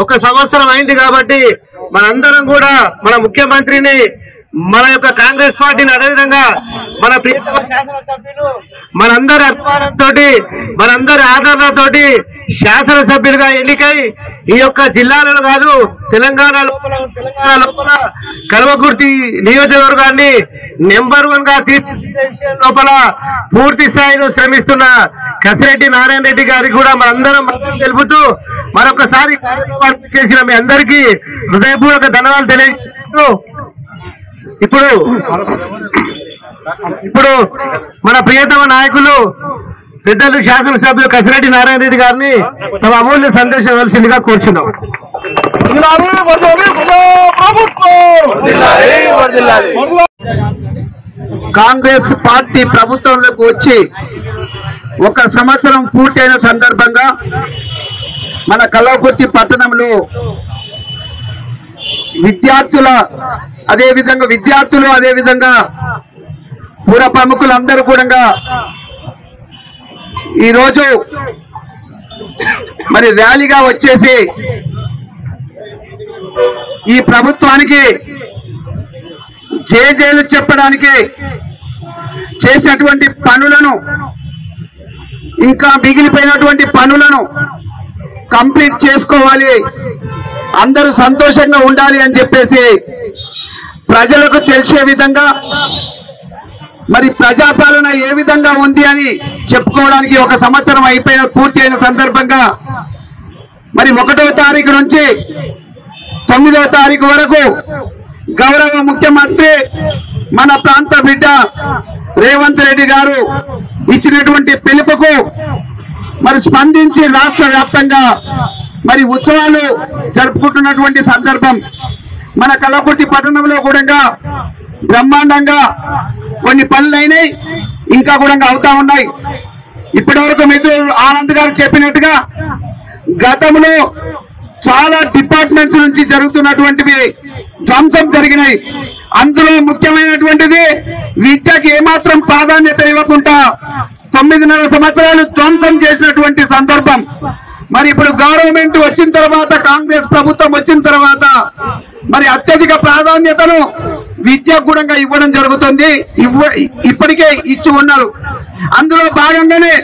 ఒక సంవత్సరం అయింది కాబట్టి మనందరం కూడా మన ముఖ్యమంత్రిని మన యొక్క కాంగ్రెస్ పార్టీని అదేవిధంగా మన ప్రియతమ శాసనసభ్యులు మనందరి అభిమానంతో మనందరి ఆదరణతోటి శాసనసభ్యులుగా ఎన్నికై ఈ యొక్క జిల్లాలలో కాదు తెలంగాణ లోపల కల్వకుర్తి నియోజకవర్గాన్ని నెంబర్ 1 గా తీర్చిదిద్దే విషయం లోపల పూర్తి స్థాయిలో శ్రమిస్తున్న కసిరెడ్డి నారాయణ రెడ్డి గారికి కూడా మనందరం తెలుపుతూ మరొకసారి కార్యక్రమాలు చేసిన మీ అందరికీ హృదయపూర్వక ధన్యవాదాలు తెలియజేస్తూ ఇప్పుడు మన ప్రియతమ నాయకులు పెద్దలు శాసనసభ్యులు కసిరెడ్డి నారాయణ రెడ్డి గారిని తమ అమూల్య సందేశం ఇవ్వాల్సిందిగా కోరుచున్నాం. కాంగ్రెస్ పార్టీ ప్రభుత్వంలోకి వచ్చి 1 సంవత్సరం పూర్తయిన సందర్భంగా మన కల్వకుర్తి పట్టణంలో విద్యార్థులు అదేవిధంగా పుర ప్రముఖులందరూ కూడా ఈరోజు మరి ర్యాలీగా వచ్చేసి ఈ ప్రభుత్వానికి జేజేలు చెప్పడానికి చేసినటువంటి పనులను ఇంకా మిగిలిపోయినటువంటి పనులను కంప్లీట్ చేసుకోవాలి, అందరూ సంతోషంగా ఉండాలి అని చెప్పేసి ప్రజలకు తెలిసే విధంగా మరి ప్రజాపాలన ఏ విధంగా ఉంది అని చెప్పుకోవడానికి 1 సంవత్సరం పూర్తి అయిన సందర్భంగా మరి 1వ తారీఖు నుంచి 9వ తారీఖు వరకు గౌరవ ముఖ్యమంత్రి మన ప్రాంత బిడ్డ రేవంత్ రెడ్డి గారు ఇచ్చినటువంటి పిలుపుకు మరి స్పందించి రాష్ట్ర వ్యాప్తంగా మరి ఉత్సవాలు జరుపుకుంటున్నటువంటి సందర్భం మన కల్వకుర్తి పట్టణంలో కూడా బ్రహ్మాండంగా కొన్ని పనులైనాయి, ఇంకా కూడా అవుతా ఉన్నాయి. ఇప్పటివరకు మిత్రులు ఆనంద్ గారు చెప్పినట్టుగా గతంలో చాలా డిపార్ట్మెంట్స్ నుంచి జరుగుతున్నటువంటివి ధ్వంసం జరిగినాయి. అందులో ముఖ్యమైనటువంటిది విద్యకి ఏమాత్రం ప్రాధాన్యత ఇవ్వకుండా 9.5 సంవత్సరాలు ధ్వంసం చేసినటువంటి సందర్భం. మరి ఇప్పుడు గవర్నమెంట్ వచ్చిన తర్వాత, కాంగ్రెస్ ప్రభుత్వం వచ్చిన తర్వాత మరి అత్యధిక ప్రాధాన్యతను విద్యకు కూడా ఇవ్వడం జరుగుతుంది, ఇప్పటికే ఇచ్చి ఉన్నారు. అందులో భాగంగానే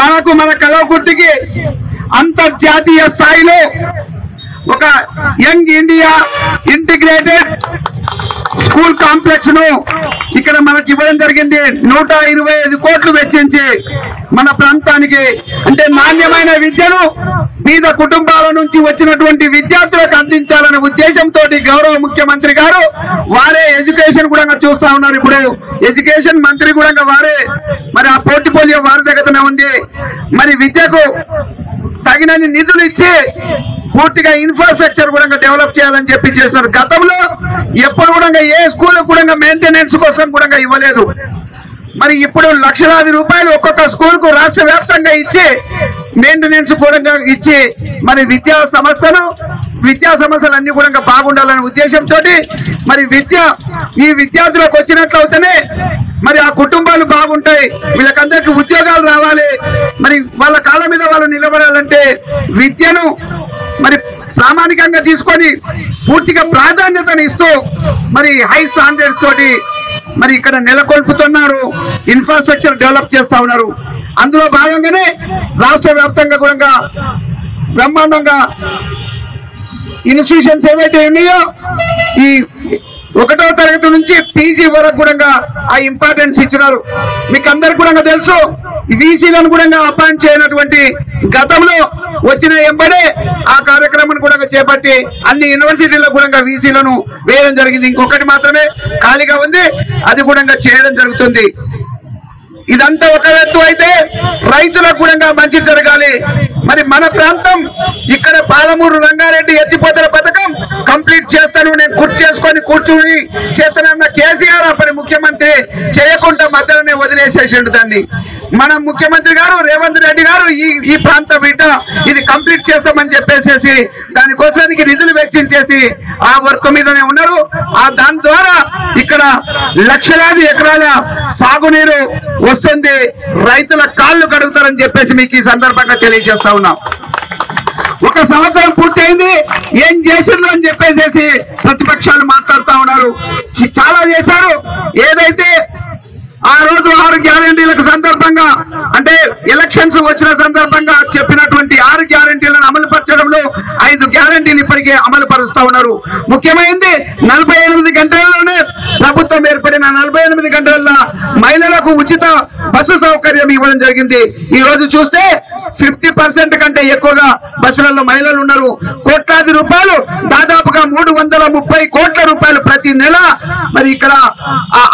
మన కల్వకుర్తికి అంతర్జాతీయ స్థాయిలో ఒక young India integrated school complex ను ఇక్కడ మనకి ఇవ్వడం జరిగింది. 125 కోట్లు వెచ్చించి మన ప్రాంతానికి, అంటే నాణ్యమైన విద్యను పేద కుటుంబాల నుంచి వచ్చినటువంటి విద్యార్థులకు అందించాలనే ఉద్దేశంతో గౌరవ ముఖ్యమంత్రి గారు వారే ఎడ్యుకేషన్ కూడా చూస్తా ఉన్నారు. ఇప్పుడు ఎడ్యుకేషన్ మంత్రి కూడా వారే, మరి ఆ పోర్ట్ఫోలియో వారి దగ్గరనే ఉంది. మరి విద్యకు తగినన్ని నిధులు ఇచ్చి పూర్తిగా ఇన్ఫ్రాస్ట్రక్చర్ కూడా డెవలప్ చేయాలని చెప్పి చేస్తున్నారు. గతంలో ఎప్పుడు కూడా ఏ స్కూల్ కూడా మెయింటెనెన్స్ కోసం కూడా ఇవ్వలేదు. మరి ఇప్పుడు లక్షలాది రూపాయలు ఒక్కొక్క స్కూల్ కు రాష్ట్ర వ్యాప్తంగా ఇచ్చి మెయింటెనెన్స్ కూడా ఇచ్చి మరి విద్యా సమస్యలన్నీ కూడా బాగుండాలనే ఉద్దేశంతో మరి ఈ విద్యార్థులకు వచ్చినట్లు అవుతేనే మరి ఆ కుటుంబాలు బాగుంటాయి, వీళ్ళకందరికీ ఉద్యోగాలు రావాలి, మరి వాళ్ళ కాళ్ళ మీద వాళ్ళు నిలబడాలంటే విద్యను మరి ప్రామాణికంగా తీసుకొని పూర్తిగా ప్రాధాన్యతను ఇస్తూ మరి హై స్టాండర్డ్స్ తోటి మరి ఇక్కడ నెలకొల్పుతున్నారు, ఇన్ఫ్రాస్ట్రక్చర్ డెవలప్ చేస్తా ఉన్నారు. అందులో భాగంగానే రాష్ట్ర వ్యాప్తంగా కూడా బ్రహ్మాండంగా ఇన్స్టిట్యూషన్స్ ఏవైతే ఉన్నాయో ఈ 1వ తరగతి నుంచి పీజీ వరకు కూడా ఆ ఇంపార్టెన్స్ ఇచ్చినారు. మీకు అందరికి కూడా తెలుసు, వీసీలను కూడా అపాయింట్ చేయనటువంటి గతంలో వచ్చిన ఎంబడే ఆ కార్యక్రమాన్ని కూడా చేపట్టి అన్ని యూనివర్సిటీల్లో కూడా వీసీలను వేయడం జరిగింది. ఇంకొకటి మాత్రమే ఖాళీగా ఉంది, అది కూడా చేయడం జరుగుతుంది. ఇదంతా ఒక ఎత్తు అయితే రైతులకు కూడా మంచి జరగాలి. మరి మన ప్రాంతం ఇక్కడ పాలమూరు రంగారెడ్డి ఎత్తిపోతల పథకం కంప్లీట్ చేస్తాను, నేను కూర్చుని చేస్తానన్న కేసీఆర్ అప్పటి ముఖ్యమంత్రి చేయకుండా మధ్యలోనే వదిలేసేసిండు దాన్ని. మన ముఖ్యమంత్రి గారు రేవంత్ రెడ్డి గారు ఈ ప్రాంత బిడ్డ ఇది కంప్లీట్ చేస్తామని చెప్పేసి దానికోసానికి నిధులు వెచ్చించేసి ఆ వర్క్ మీదనే ఉన్నారు. దాని ద్వారా ఇక్కడ లక్షలాది ఎకరాల సాగునీరు వస్తుంది, రైతుల కాళ్ళు కడుగుతారని చెప్పేసి మీకు ఈ సందర్భంగా తెలియజేస్తా ఉన్నాం. 1 సంవత్సరం ఏమైంది, ఏం చేసిండ్రు అని చెప్పేసి ప్రతిపక్షాలు మాట్లాడుతూ ఉన్నారు. చాలా చేశారు. ఏదైతే ఆ రోజు 6 గ్యారెంటీలకు సందర్భంగా, అంటే ఎలక్షన్స్ వచ్చిన సందర్భంగా చెప్పినటువంటి 6 గ్యారెంటీలను అమలు పరచడంలో 5 గ్యారెంటీలు ఇప్పటికే అమలు పరుస్తూ ఉన్నారు. ముఖ్యమైనది 48 గంటల్లోనే ప్రభుత్వం ఏర్పడిన 48 గంటల్లో మహిళలకు ఉచిత బస్సు సౌకర్యం ఇవ్వడం జరిగింది. ఈ రోజు చూస్తే 50% కంటే ఎక్కువగా బస్సులలో మహిళలు ఉన్నారు. కోట్లాది రూపాయలు, దాదాపుగా 330 కోట్ల రూపాయలు ప్రతి నెల మరి ఇక్కడ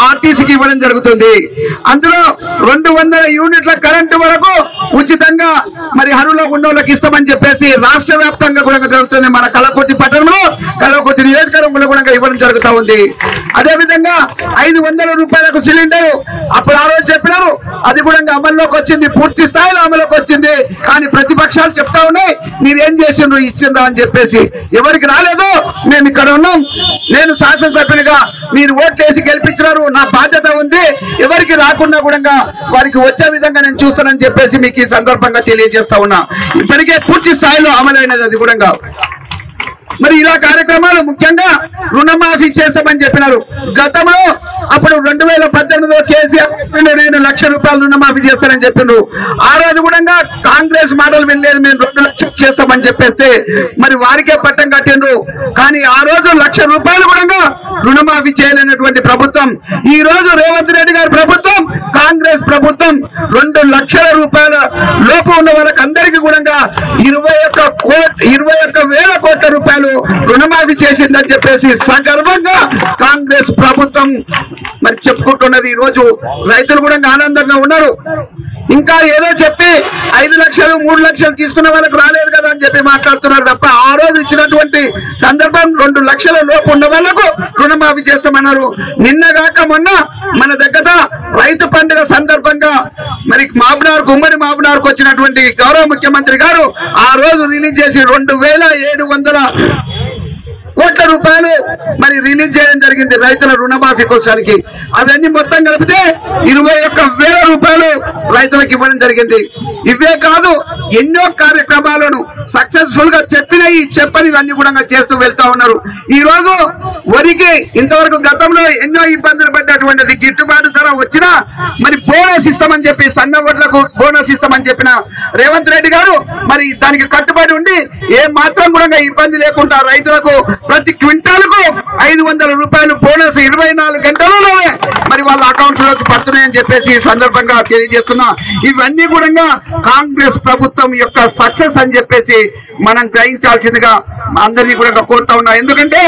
ఆర్టీసీకి ఇవ్వడం జరుగుతుంది. అందులో 200 యూనిట్ల కరెంటు వరకు ఉచితంగా మరి హరులో ఉన్నోళ్ళకి ఇస్తామని చెప్పేసి రాష్ట్ర వ్యాప్తంగా కూడా జరుగుతుంది. మన కలకుర్తి పట్టణంలో, కలకుర్తి నియోజకవర్గంలో కూడా ఇవ్వడం జరుగుతూ ఉంది. అదేవిధంగా 500 రూపాయలకు సిలిండర్ అప్పుడు ఆ రోజు చెప్పినారు, అది కూడా అమల్లోకి వచ్చింది, పూర్తి స్థాయిలో అమలుకి వచ్చింది. కానీ ప్రతిపక్షాలు చెప్తా ఉన్నాయి మీరేం చేసిండ్రు, ఇచ్చిండ్రా అని చెప్పేసి. ఎవరికి రాలేదు, మేము ఇక్కడ ఉన్నాం, నేను శాసనసభ్యునిగా మీరు ఓట్లేసి గెలిపించినారు, నా బాధ్యత ఉంది, ఎవరికి రాకుండా కూడా వారికి వచ్చే విధంగా నేను చూస్తానని చెప్పేసి మీకు ఈ సందర్భంగా తెలియజేస్తా ఉన్నా. ఇప్పటికే పూర్తి స్థాయిలో అమలైనది అది కూడా. మరి ఇలా కార్యక్రమాలు, ముఖ్యంగా రుణమాఫీ చేస్తామని చెప్పినారు. గతంలో అప్పుడు 2018లో కేసీఆర్ చెప్పిండు నేను 1 లక్ష రూపాయలు రుణమాఫీ చేస్తానని చెప్పిండ్రు. ఆ రోజు కూడా కాంగ్రెస్ మాటలు వినలేదు, మేము 2 లక్షలు చేస్తామని చెప్పేస్తే మరి వారికే పట్టం కట్టిండ్రు. కానీ ఆ రోజు 1 లక్ష రూపాయలు కూడా రుణమాఫీ చేయలేనటువంటి ప్రభుత్వం ఈ రోజు రేవంత్ రెడ్డి గారి ప్రభుత్వం, కాంగ్రెస్ ప్రభుత్వం 2 లక్షల రూపాయల లోపు ఉన్న వాళ్ళకి అందరికీ కూడా 21,000 కోట్ల రూపాయలు రుణమాఫీ చేసిందని చెప్పేసి సగర్వంగా కాంగ్రెస్ ప్రభుత్వం మరి చెప్పుకుంటున్నది. ఈ రోజు రైతులు కూడా ఆనందంగా ఉన్నారు. ఇంకా ఏదో చెప్పి 5 లక్షలు 3 లక్షలు తీసుకున్న వాళ్ళకు రాలేదు కదా అని చెప్పి మాట్లాడుతున్నారు తప్ప, ఆ రోజు ఇచ్చినటువంటి సందర్భం 2 లక్షల లోపు ఉన్న వాళ్ళకు రుణమాఫీ చేస్తామన్నారు. నిన్నగాక మొన్న మన దగ్గర రైతు పండుగ సందర్భంగా మరి ఉమ్మడి మాబునార్కు వచ్చినటువంటి గౌరవ ముఖ్యమంత్రి గారు ఆ రోజు రిలీజ్ చేసి 2,700 కోట్ల రూపాయలు మరి రిలీజ్ చేయడం జరిగింది రైతుల రుణమాఫీ కోసానికి. అవన్నీ మొత్తం కలిపితే 21,000 రూపాయలు రైతులకు ఇవ్వడం జరిగింది. ఇవే కాదు, ఎన్నో కార్యక్రమాలను సక్సెస్ఫుల్ గా చెప్పనివన్నీ కూడా చేస్తూ వెళ్తా ఉన్నారు. ఈ రోజు వరికి ఇంతవరకు గతంలో ఎన్నో ఇబ్బందులు పడ్డటువంటిది, గిట్టుబాటు ధర వచ్చినా మరి బోనస్ ఇస్తామని చెప్పి, సన్న వడ్లకు బోనస్ ఇస్తామని చెప్పిన రేవంత్ రెడ్డి గారు మరి దానికి కట్టుబడి ఉండి ఏ మాత్రం కూడా ఇబ్బంది లేకుండా రైతులకు ప్రతి క్వింటాలకు 500 రూపాయలు బోనస్ 24 గంటలలోనే మరి వాళ్ళ అకౌంట్స్ లోకి పడుతున్నాయని చెప్పేసి ఈ సందర్భంగా తెలియజేస్తున్నా. ఇవన్నీ కూడా కాంగ్రెస్ ప్రభుత్వం యొక్క సక్సెస్ అని చెప్పేసి మనం గ్రహించాల్సిందిగా అందరినీ కూడా కోరుతా ఉన్నా. ఎందుకంటే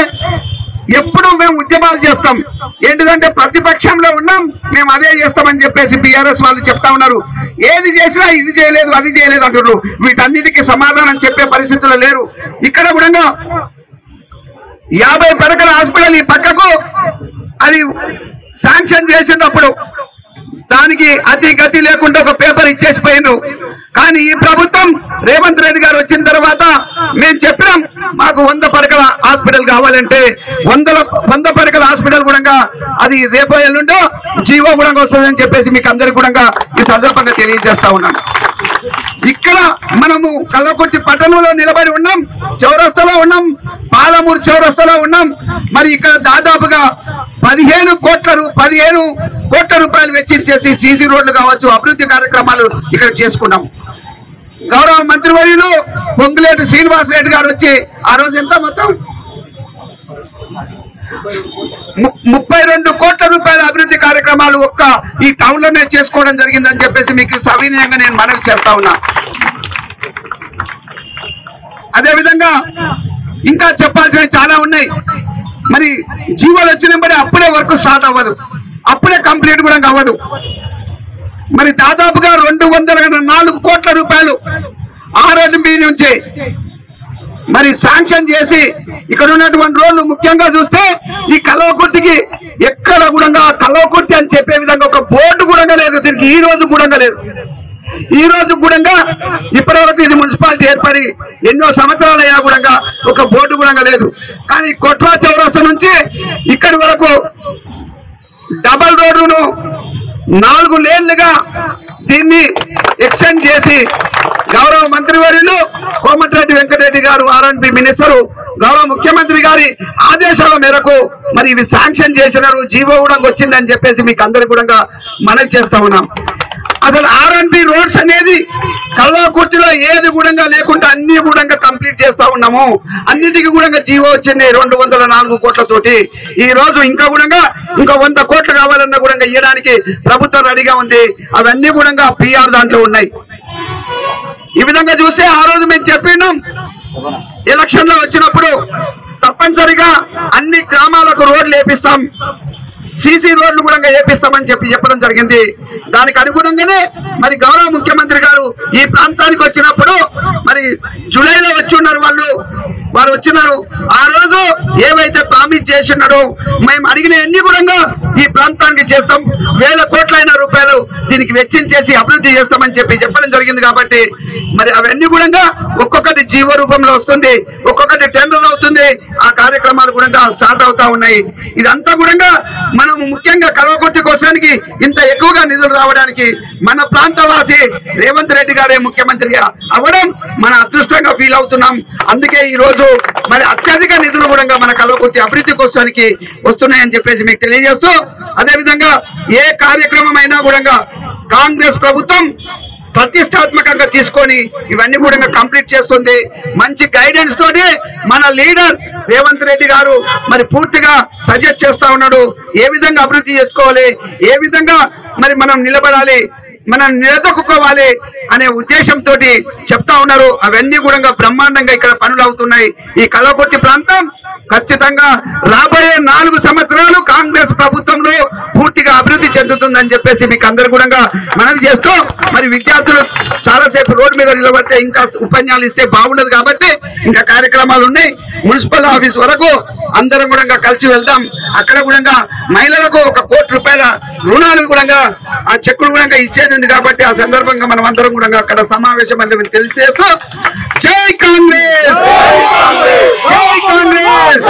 ఎప్పుడు మేము ఉద్యమాలు చేస్తాం, ఏంటిదంటే ప్రతిపక్షంలో ఉన్నాం, మేము అదే చేస్తామని చెప్పేసి బీఆర్ఎస్ వాళ్ళు చెప్తా ఉన్నారు. ఏది చేసినా ఇది చేయలేదు అది చేయలేదు అంటున్నారు. వీటన్నిటికీ సమాధానం చెప్పే పరిస్థితుల్లో లేరు. ఇక్కడ కూడా 50 పడకల హాస్పిటల్ ఈ పక్కకు అది శాంక్షన్ చేసినప్పుడు దానికి అతి గతి లేకుండా ఒక పేపర్ ఇచ్చేసిపోయిండ్రు. కానీ ఈ ప్రభుత్వం రేవంత్ రెడ్డి గారు వచ్చిన తర్వాత మేము చెప్పినాం మాకు 100 పడకల హాస్పిటల్ కావాలంటే 100 పడకల హాస్పిటల్ కూడా అది రేపో ఎల్లుండో జీవో కూడా వస్తుందని చెప్పేసి మీకు అందరికి కూడా ఈ సందర్భంగా తెలియజేస్తా ఉన్నాను. ఇక్కడ మనము కల్లకుర్తి పట్టణంలో నిలబడి ఉన్నాం, చౌరస్తాలో ఉన్నాం, పాలమూరు చౌరస్తాలో ఉన్నాం. మరి ఇక్కడ దాదాపుగా 15 కోట్ల రూపాయలు వెచ్చించేసి సీసీ రోడ్లు కావచ్చు, అభివృద్ధి కార్యక్రమాలు ఇక్కడ చేసుకున్నాం. గౌరవ మంత్రివర్యులు పొంగులేటి శ్రీనివాస్ రెడ్డి గారు వచ్చి ఆ రోజు ఎంత మొత్తం 32 కోట్ల రూపాయల అభివృద్ధి కార్యక్రమాలు ఒక్క ఈ టౌన్ లోనే చేసుకోవడం జరిగిందని చెప్పేసి మీకు సవినయంగా నేను మనవి చేస్తా ఉన్నా. అదేవిధంగా ఇంకా చెప్పాల్సినవి చాలా ఉన్నాయి. మరి జీవోలు వచ్చినప్పుడు అప్పుడే వర్క్ స్టార్ట్ అవ్వదు, అప్పుడే కంప్లీట్ కూడా అవ్వదు. మరి దాదాపుగా 204 కోట్ల రూపాయలు ఆర్ఎంబి నుంచి మరి శాంక్షన్ చేసి ఇక్కడ ఉన్నటువంటి రోడ్లు ముఖ్యంగా చూస్తే ఈ కల్వకుర్తికి ఎక్కడ కూడా కల్వకుర్తి అని చెప్పే విధంగా ఒక బోర్డు కూడా లేదు. దీనికి ఈ రోజు కూడా లేదు. ఈ రోజు కూడా ఇప్పటి వరకు ఇది మున్సిపాలిటీ ఏర్పడి ఎన్నో సంవత్సరాలు అయినా కూడా ఒక బోర్డు కూడా లేదు. కానీ కొట్రా చౌరస్తా నుంచి ఇక్కడి వరకు డబల్ రోడ్డును 4 లేన్లుగా దీన్ని ఎక్స్టెండ్ చేసి గౌరవ మంత్రివర్యులు కోమటిరెడ్డి వెంకటరెడ్డి గారు R&B మినిస్టరు గౌరవ ముఖ్యమంత్రి గారి ఆదేశాల మేరకు మరి ఇవి శాంక్షన్ చేసినారు, జీవో కూడా వచ్చిందని చెప్పేసి మీకు అందరికి కూడా మనవి చేస్తా ఉన్నాం. అసలు R&B రోడ్స్ అనేది కల్వకుర్తిలో ఏది కూడా లేకుండా అన్ని కూడా కంప్లీట్ చేస్తా ఉన్నాము. అన్నిటికీ కూడా జీవో వచ్చింది 204 కోట్లతోటి. ఈ రోజు ఇంకా 100 కోట్లు కావాలన్నా కూడా ఇవ్వడానికి ప్రభుత్వం రెడీగా ఉంది. అవన్నీ కూడా PR దాంట్లో ఉన్నాయి. ఈ విధంగా చూస్తే ఆ రోజు మేము చెప్పినాం, ఎలక్షన్ లో వచ్చినప్పుడు తప్పనిసరిగా అన్ని గ్రామాలకు రోడ్లు వేపిస్తాం, సీసీ రోడ్లు కూడా వేపిస్తామని చెప్పడం జరిగింది. దానికి అనుగుణంగానే మరి గౌరవ ముఖ్యమంత్రి గారు ఈ ప్రాంతానికి వచ్చినప్పుడు మరి జూలైలో వచ్చి ఉన్నారు, వారు వచ్చినారు. ఆ రోజు ఏవైతే ప్రామిస్ చేస్తున్నారో మేము అడిగిన అన్ని కూడా ఈ ప్రాంతానికి చేస్తాం, 1000 కోట్లైన రూపాయలు దీనికి వెచ్చించేసి అభివృద్ధి చేస్తామని చెప్పడం జరిగింది. కాబట్టి మరి అవన్నీ కూడా ఒక్కొక్కటి జీవో రూపంలో వస్తుంది, ఒక్కొక్కటి టెండర్ అవుతుంది, ఆ కార్యక్రమాలు కూడా స్టార్ట్ అవుతా ఉన్నాయి. ఇదంతా కూడా మనం ముఖ్యంగా కల్వకుర్తి కోసానికి ఇంత ఎక్కువగా నిధులు రావడానికి మన ప్రాంతవాసి రేవంత్ రెడ్డి గారే ముఖ్యమంత్రిగా అవ్వడం మన అదృష్టంగా ఫీల్ అవుతున్నాం. అందుకే ఈ రోజు మరి అత్యధిక నిధులు కూడా మన కల్వకుర్తి అభివృద్ధి కోసానికి వస్తున్నాయని చెప్పేసి మీకు తెలియజేస్తూ, అదేవిధంగా ఏ కార్యక్రమం అయినా కూడా కాంగ్రెస్ ప్రభుత్వం ప్రతిష్టాత్మకంగా తీసుకొని ఇవన్నీ కూడా కంప్లీట్ చేస్తుంది. మంచి గైడెన్స్ తోటి మన లీడర్ రేవంత్ రెడ్డి గారు మరి పూర్తిగా సజెస్ట్ చేస్తా ఉన్నాడు, ఏ విధంగా అభివృద్ధి చేసుకోవాలి, ఏ విధంగా మరి మనం నిలబడాలి, మనం నిలదొక్కుకోవాలి అనే ఉద్దేశంతో చెప్తా ఉన్నారు. అవన్నీ కూడా బ్రహ్మాండంగా ఇక్కడ పనులు అవుతున్నాయి. ఈ కల్వకుర్తి ప్రాంతం ఖచ్చితంగా రాబోయే 4 సంవత్సరాలు కాంగ్రెస్ ప్రభుత్వంలో పూర్తిగా అభివృద్ధి చెందుతుందని చెప్పేసి మీకు అందరు కూడా మనవి చేస్తూ, మరి విద్యార్థులు చాలాసేపు రోడ్డు మీద నిలబడితే ఇంకా ఉపన్యాసాలు ఇస్తే బాగుండదు కాబట్టి ఇంకా కార్యక్రమాలు ఉన్నాయి. మున్సిపల్ ఆఫీస్ వరకు అందరం కూడా కలిసి వెళ్దాం. అక్కడ కూడా మహిళలకు 1 కోటి రూపాయల రుణాలు కూడా ఆ చెక్కులు కూడా ఇచ్చేది ఉంది. కాబట్టి ఆ సందర్భంగా మనం అందరం కూడా అక్కడ సమావేశం అని తెలియజేస్తూ, జై కాంగ్రెస్, జై కాంగ్రెస్.